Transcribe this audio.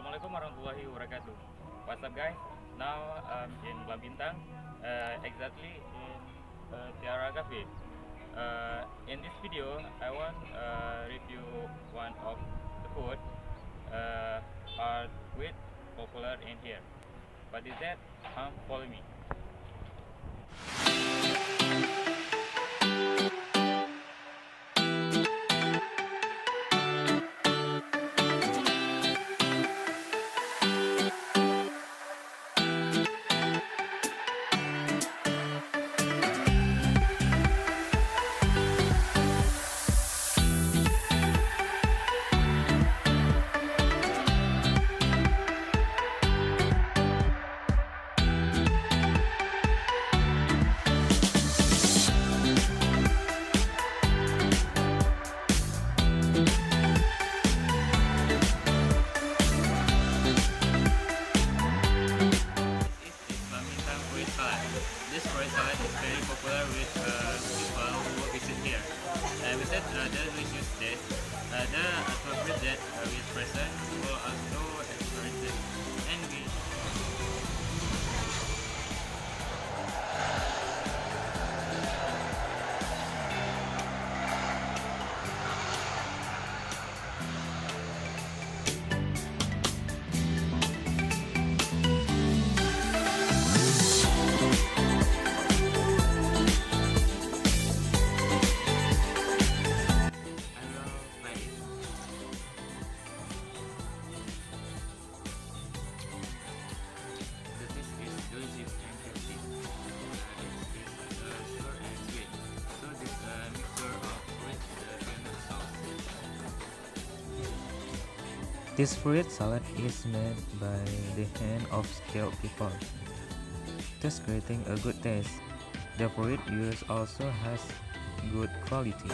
Assalamualaikum warahmatullahi wabarakatuh. What's up, guys? Now I'm in Blambintang, exactly in Tiara Cafe. In this video, I want review one of the food are quite popular in here. What is that? Follow me. This fruit salad is very popular with people who visit here. Besides the delicious taste, the fruit that is present will also experience it. And we This fruit salad is made by the hand of skilled people, thus creating a good taste. The fruit used also has good quality.